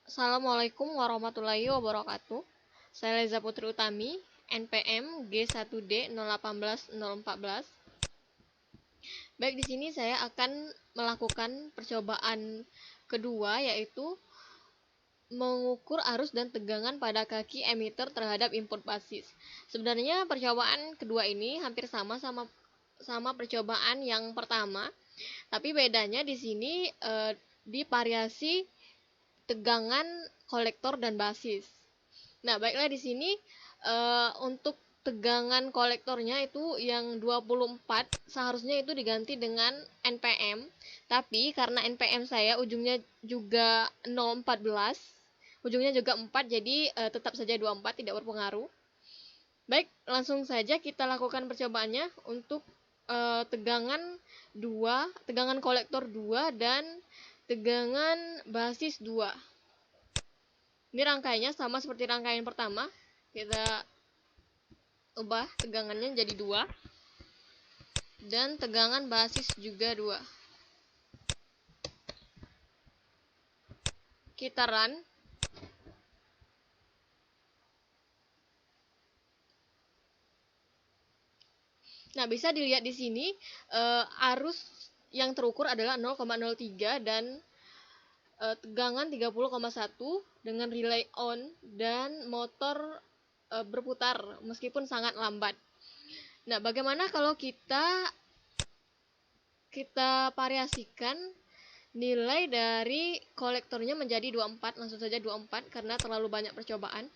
Assalamualaikum warahmatullahi wabarakatuh. Saya Leza Putri Utami, NPM G1D 018 014. Baik, di sini saya akan melakukan percobaan kedua, yaitu mengukur arus dan tegangan pada kaki emitter terhadap input basis. Sebenarnya percobaan kedua ini hampir sama percobaan yang pertama, tapi bedanya di sini di variasi tegangan kolektor dan basis. Nah, baiklah, di sini untuk tegangan kolektornya itu yang 24 seharusnya itu diganti dengan NPM, tapi karena NPM saya ujungnya juga 014, ujungnya juga 4, jadi tetap saja 24, tidak berpengaruh. Baik, langsung saja kita lakukan percobaannya untuk tegangan 2, tegangan kolektor 2 dan tegangan basis 2. Ini rangkaiannya sama seperti rangkaian pertama. Kita ubah tegangannya jadi 2 dan tegangan basis juga 2. Kita run. Nah, bisa dilihat di sini arus yang terukur adalah 0,03 dan tegangan 30,1 dengan relay on dan motor berputar meskipun sangat lambat. Nah, bagaimana kalau kita variasikan nilai dari kolektornya menjadi 24, langsung saja 24 karena terlalu banyak percobaan.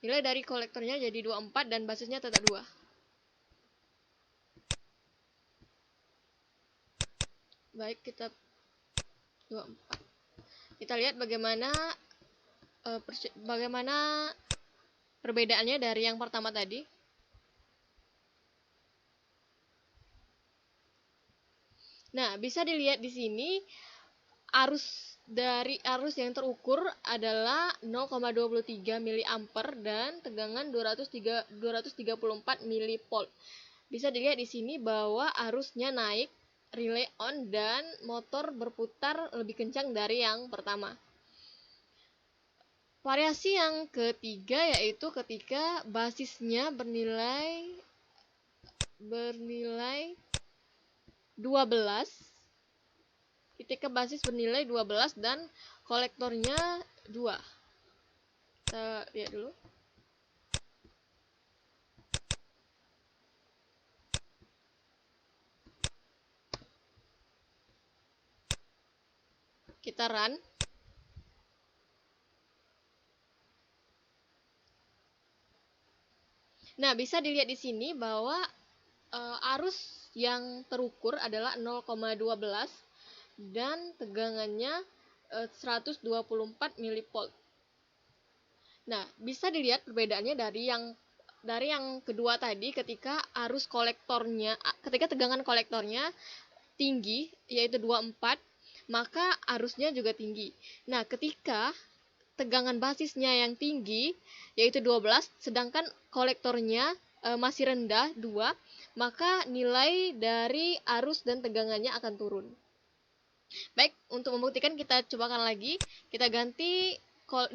Nilai dari kolektornya jadi 24 dan basisnya tetap 2. Baik, kita 24. Kita lihat bagaimana perbedaannya dari yang pertama tadi. Nah, bisa dilihat di sini arus yang terukur adalah 0,23 mA dan tegangan 234 mV. Bisa dilihat di sini bahwa arusnya naik, relay on dan motor berputar lebih kencang dari yang pertama. Variasi yang ketiga yaitu ketika basisnya bernilai 12. Ketika basis bernilai 12 dan kolektornya 2. Kita lihat dulu. Kita run. Nah, bisa dilihat di sini bahwa arus yang terukur adalah 0,12 dan tegangannya 124 mV. Nah, bisa dilihat perbedaannya dari yang kedua tadi ketika tegangan kolektornya tinggi yaitu 24, maka arusnya juga tinggi. Nah, ketika tegangan basisnya yang tinggi yaitu 12 sedangkan kolektornya masih rendah 2, maka nilai dari arus dan tegangannya akan turun. Baik, untuk membuktikan kita cobakan lagi. Kita ganti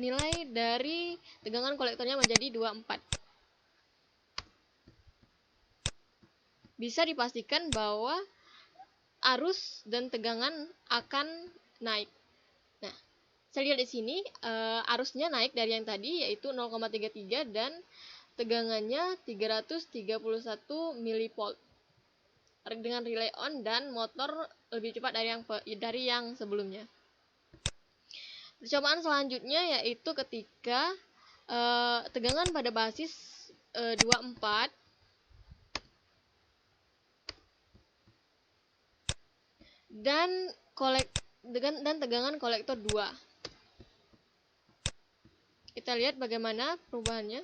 nilai dari tegangan kolektornya menjadi 24. Bisa dipastikan bahwa arus dan tegangan akan naik. Nah, saya lihat di sini arusnya naik dari yang tadi yaitu 0,33 dan tegangannya 331 mV dengan relay on dan motor lebih cepat dari yang sebelumnya. Percobaan selanjutnya yaitu ketika tegangan pada basis 24 dan tegangan kolektor 2. Kita lihat bagaimana perubahannya.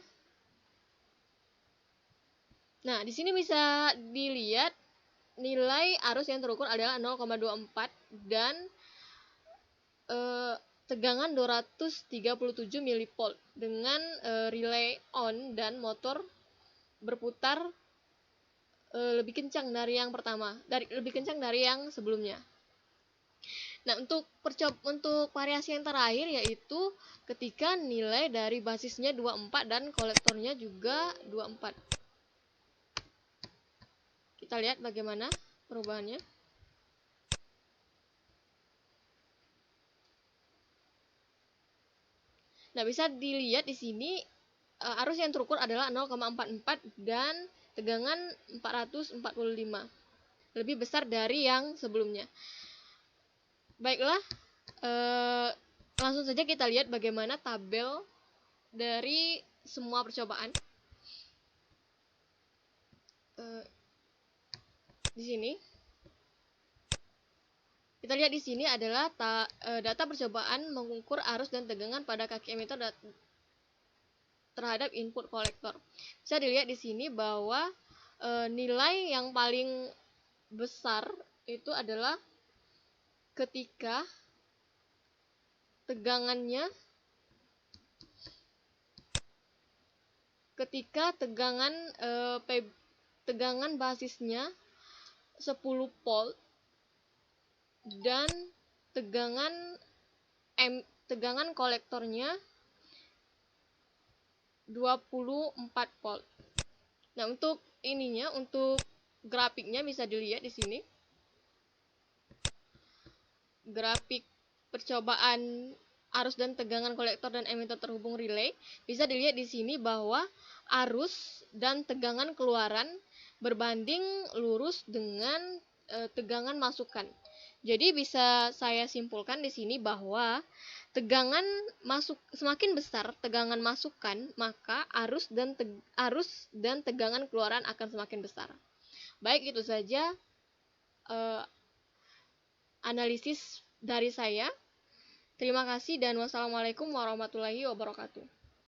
Nah, di sini bisa dilihat nilai arus yang terukur adalah 0,24 dan tegangan 237 mV dengan relay on dan motor berputar lebih kencang dari yang pertama, lebih kencang dari yang sebelumnya. Nah, untuk variasi yang terakhir yaitu ketika nilai dari basisnya 24 dan kolektornya juga 24. Kita lihat bagaimana perubahannya. Nah, bisa dilihat di sini arus yang terukur adalah 0,44 dan tegangan 445. Lebih besar dari yang sebelumnya. Baiklah, langsung saja kita lihat bagaimana tabel dari semua percobaan. Di sini kita lihat di sini adalah data percobaan mengukur arus dan tegangan pada kaki emitter terhadap input kolektor. Bisa dilihat di sini bahwa nilai yang paling besar itu adalah ketika tegangan basisnya 10 volt dan tegangan kolektornya 24 volt. Nah, untuk grafiknya bisa dilihat di sini. Grafik percobaan arus dan tegangan kolektor dan emitter terhubung relay, bisa dilihat di sini bahwa arus dan tegangan keluaran berbanding lurus dengan tegangan masukan. Jadi bisa saya simpulkan di sini bahwa semakin besar tegangan masukan, maka arus dan tegangan keluaran akan semakin besar. Baik, itu saja analisis dari saya. Terima kasih dan wassalamualaikum warahmatullahi wabarakatuh.